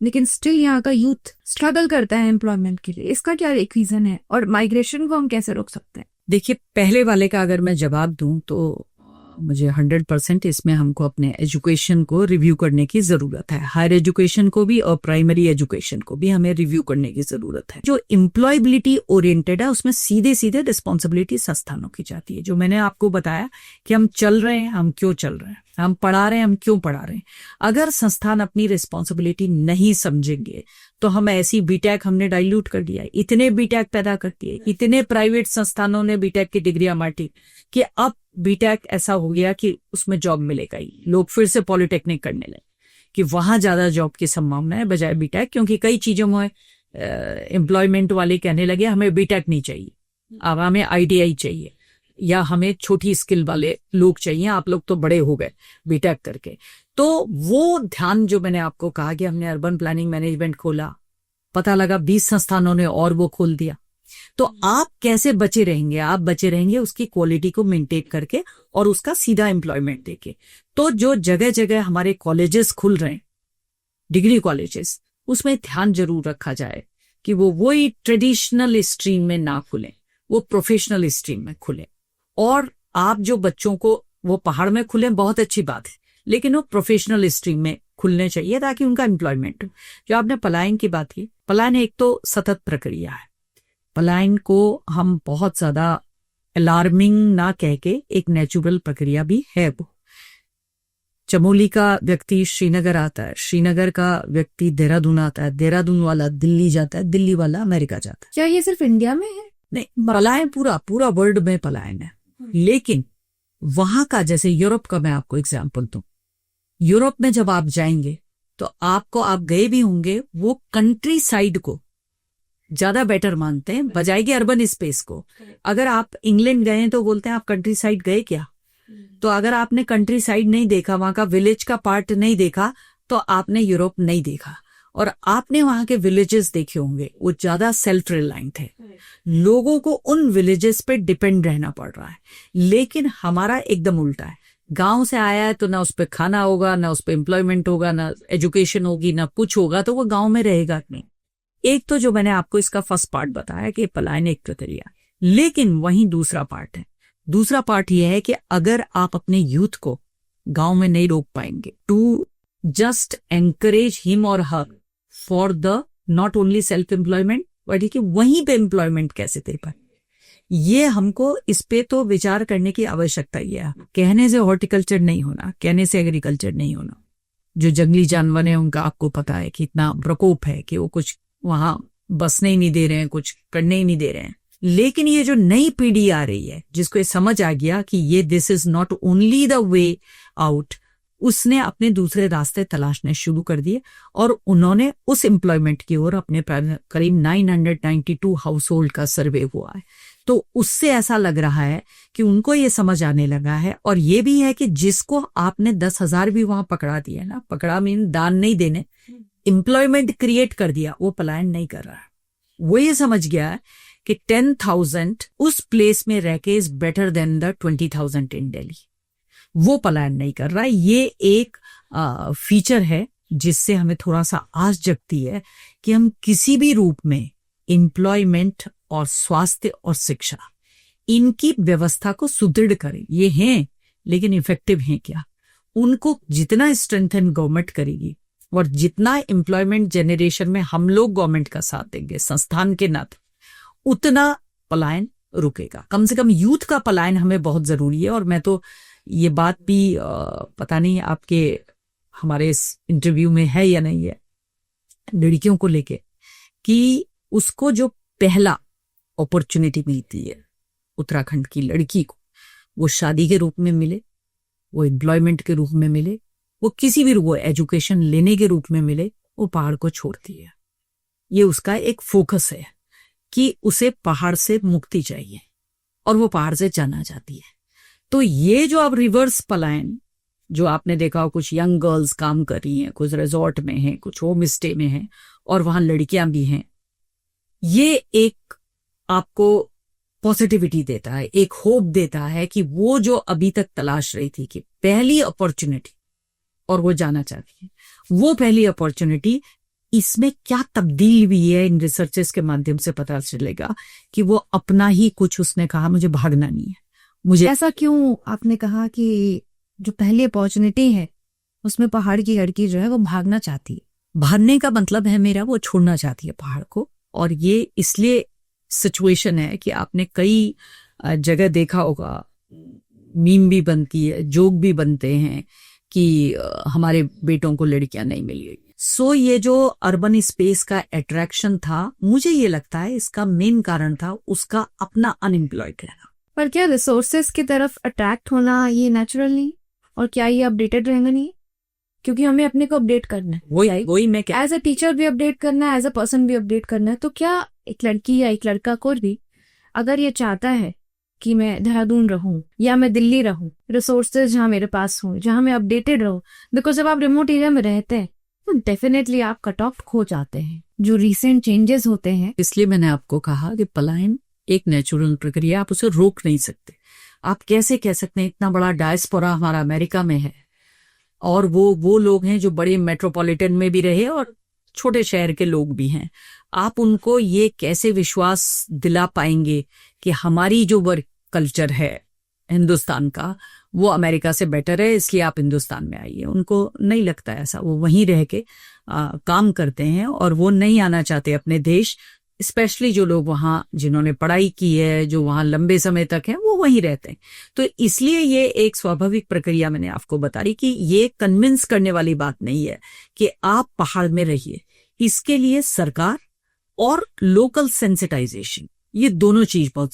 लेकिन स्टिल यहाँ का यूथ स्ट्रगल करता है एम्प्लॉयमेंट के लिए। इसका क्या एक रीजन है और माइग्रेशन को हम कैसे रोक सकते हैं? देखिए, पहले वाले का अगर मैं जवाब दूं तो मुझे 100% इसमें हमको अपने एजुकेशन को रिव्यू करने की जरूरत है। हायर एजुकेशन को भी और प्राइमरी एजुकेशन को भी हमें रिव्यू करने की जरूरत है। जो एम्प्लॉयबिलिटी ओरिएंटेड है उसमें सीधे सीधे रिस्पॉन्सिबिलिटी संस्थानों की जाती है। जो मैंने आपको बताया कि हम चल रहे हैं, हम क्यों चल रहे हैं, हम पढ़ा रहे हैं, हम क्यों पढ़ा रहे हैं। अगर संस्थान अपनी रिस्पॉन्सिबिलिटी नहीं समझेंगे तो हम ऐसी बीटेक हमने डाइल्यूट कर दिया, इतने बीटेक पैदा कर दिए, इतने प्राइवेट संस्थानों ने बीटेक की डिग्रियां बांटी कि अब बीटेक ऐसा हो गया कि उसमें जॉब मिलेगा ही। लोग फिर से पॉलिटेक्निक करने लगे कि वहां ज्यादा जॉब की संभावना है बजाय बीटेक, क्योंकि कई चीजों में एम्प्लॉयमेंट वाले कहने लगे हमें बीटेक नहीं चाहिए, अब हमें आईटीआई चाहिए या हमें छोटी स्किल वाले लोग चाहिए, आप लोग तो बड़े हो गए बीटेक करके। तो वो ध्यान जो मैंने आपको कहा कि हमने अर्बन प्लानिंग मैनेजमेंट खोला, पता लगा 20 संस्थानों ने और वो खोल दिया। तो आप कैसे बचे रहेंगे? आप बचे रहेंगे उसकी क्वालिटी को मेंटेन करके और उसका सीधा एम्प्लॉयमेंट देके। तो जो जगह जगह हमारे कॉलेजेस खुल रहे हैं, डिग्री कॉलेजेस, उसमें ध्यान जरूर रखा जाए कि वो वही ट्रेडिशनल स्ट्रीम में ना खुले, वो प्रोफेशनल स्ट्रीम में खुले। और आप जो बच्चों को वो पहाड़ में खुले बहुत अच्छी बात है, लेकिन वो प्रोफेशनल स्ट्रीम में खुलने चाहिए ताकि उनका एम्प्लॉयमेंट हो। जो आपने पलायन की बात की, पलायन एक तो सतत प्रक्रिया है। पलायन को हम बहुत ज्यादा अलार्मिंग ना कह के एक नेचुरल प्रक्रिया भी है। वो चमोली का व्यक्ति श्रीनगर आता है, श्रीनगर का व्यक्ति देहरादून आता है, देहरादून वाला दिल्ली जाता है, दिल्ली वाला अमेरिका जाता है। क्या ये सिर्फ इंडिया में है? नहीं, पलायन पूरा वर्ल्ड में पलायन है। लेकिन वहां का, जैसे यूरोप का मैं आपको एग्जांपल दूं, यूरोप में जब आप जाएंगे तो आपको, आप गए भी होंगे, वो कंट्री साइड को ज्यादा बेटर मानते हैं बजाय कि अर्बन स्पेस को। अगर आप इंग्लैंड गए तो बोलते हैं आप कंट्री साइड गए क्या? तो अगर आपने कंट्री साइड नहीं देखा, वहां का विलेज का पार्ट नहीं देखा, तो आपने यूरोप नहीं देखा। और आपने वहां के विलेजेस देखे होंगे, वो ज्यादा सेल्फ रिलायंट है, लोगों को उन विलेजेस पे डिपेंड रहना पड़ रहा है। लेकिन हमारा एकदम उल्टा है। गांव से आया है तो ना उस पर खाना होगा, ना उस पर एम्प्लॉयमेंट होगा, ना एजुकेशन होगी, ना कुछ होगा, तो वो गांव में रहेगा नहीं। एक तो जो मैंने आपको इसका फर्स्ट पार्ट बताया कि पलायन एक प्रक्रिया, लेकिन वहीं दूसरा पार्ट है। दूसरा पार्ट यह है कि अगर आप अपने यूथ को गांव में नहीं रोक पाएंगे, टू जस्ट एनकरेज हिम और her for the not only self employment, but कि वहीं पे एम्प्लॉयमेंट कैसे दे पाए, ये हमको इस पे तो विचार करने की आवश्यकता ही है। कहने से हॉर्टिकल्चर नहीं होना, कहने से एग्रीकल्चर नहीं होना। जो जंगली जानवर है उनका आपको पता है कि इतना प्रकोप है कि वो कुछ वहां बसने ही नहीं दे रहे हैं, कुछ करने ही नहीं दे रहे हैं। लेकिन ये जो नई पीढ़ी आ रही है जिसको ये समझ आ गया कि ये this is not only the way out, उसने अपने दूसरे रास्ते तलाशने शुरू कर दिए और उन्होंने उस एम्प्लॉयमेंट की ओर अपने करीब 992 हाउस होल्ड का सर्वे हुआ है। तो उससे ऐसा लग रहा है कि उनको ये समझ आने लगा है। और ये भी है कि जिसको आपने 10,000 भी वहां पकड़ा दिया ना, पकड़ा मीन दान नहीं देने, एम्प्लॉयमेंट क्रिएट कर दिया, वो पलायन नहीं कर रहा है। वो ये समझ गया है कि 10,000 उस प्लेस में रह के इज बेटर देन द 20,000 इन दिल्ली। वो पलायन नहीं कर रहा है। ये एक फीचर है जिससे हमें थोड़ा सा आस जगती है कि हम किसी भी रूप में एम्प्लॉयमेंट और स्वास्थ्य और शिक्षा, इनकी व्यवस्था को सुदृढ़ करें। ये हैं लेकिन इफेक्टिव हैं क्या? उनको जितना स्ट्रेंथन गवर्नमेंट करेगी और जितना एम्प्लॉयमेंट जनरेशन में हम लोग गवर्नमेंट का साथ देंगे संस्थान के नाते, उतना पलायन रुकेगा। कम से कम यूथ का पलायन हमें बहुत जरूरी है। और मैं तो ये बात भी पता नहीं आपके हमारे इस इंटरव्यू में है या नहीं है, लड़कियों को लेके, कि उसको जो पहला अपॉर्चुनिटी मिलती है उत्तराखंड की लड़की को, वो शादी के रूप में मिले, वो एम्प्लॉयमेंट के रूप में मिले, वो किसी भी रूप, वो एजुकेशन लेने के रूप में मिले, वो पहाड़ को छोड़ती है। ये उसका एक फोकस है कि उसे पहाड़ से मुक्ति चाहिए और वो पहाड़ से जाना चाहती है। तो ये जो अब रिवर्स पलायन जो आपने देखा, कुछ यंग गर्ल्स काम कर रही हैं, कुछ रिजॉर्ट में हैं, कुछ होम स्टे में हैं और वहां लड़कियां भी हैं, ये एक आपको पॉजिटिविटी देता है, एक होप देता है कि वो जो अभी तक तलाश रही थी कि पहली अपॉर्चुनिटी, और वो जाना चाहती है, वो पहली अपॉर्चुनिटी इसमें क्या तब्दील हुई है, इन रिसर्चेस के माध्यम से पता चलेगा कि वो अपना ही कुछ उसने कहा, मुझे भागना नहीं है। मुझे ऐसा क्यों आपने कहा कि जो पहली अपॉर्चुनिटी है उसमें पहाड़ की लड़की जो है वो भागना चाहती है? भागने का मतलब है मेरा, वो छोड़ना चाहती है पहाड़ को। और ये इसलिए सिचुएशन है कि आपने कई जगह देखा होगा, मीम भी बनती है, जोक भी बनते हैं कि हमारे बेटों को लड़कियां नहीं मिली। सो ये जो अर्बन स्पेस का अट्रैक्शन था, मुझे ये लगता है इसका मेन कारण था उसका अपना अनएम्प्लॉयड रहना। पर क्या रिसोर्सेस की तरफ अट्रैक्ट होना ये नेचुरल नहीं, और क्या ये अपडेटेड रहेगा नहीं? क्योंकि हमें अपने को अपडेट करना है, वही मैं क्या, एज अ टीचर भी अपडेट करना है, एज अ पर्सन भी अपडेट करना है। तो क्या एक लड़की या एक लड़का को भी अगर ये चाहता है कि मैं देहरादून रहूं या मैं दिल्ली रहूं, रिसोर्सेज जहां मेरे पास हों, जहां मैं अपडेटेड रहूं, बिकॉज जब आप रिमोट एरिया में रहते हैं तो डेफिनेटली आप कट ऑफ खो जाते हैं जो रिसेंट चेंजेस होते हैं। इसलिए मैंने आपको कहा कि पलायन एक नेचुरल प्रक्रिया, आप उसे रोक नहीं सकते। आप कैसे कह सकते हैं, इतना बड़ा डायस्पोरा हमारा अमेरिका में है, और वो लोग हैं जो बड़े मेट्रोपॉलिटन में भी रहे और छोटे शहर के लोग भी हैं। आप उनको ये कैसे विश्वास दिला पाएंगे कि हमारी जो वर्क कल्चर है हिंदुस्तान का, वो अमेरिका से बेटर है, इसलिए आप हिंदुस्तान में आइए? उनको नहीं लगता ऐसा। वो वहीं रह के काम करते हैं और वो नहीं आना चाहते अपने देश। स्पेशली जो लोग वहाँ जिन्होंने पढ़ाई की है, जो वहाँ लंबे समय तक हैं, वो वहीं रहते हैं। तो इसलिए ये एक स्वाभाविक प्रक्रिया मैंने आपको बता रही कि ये कन्विंस करने वाली बात नहीं है कि आप पहाड़ में रहिए। इसके लिए सरकार और लोकल सेंसिटाइजेशन, ये दोनों चीज बहुत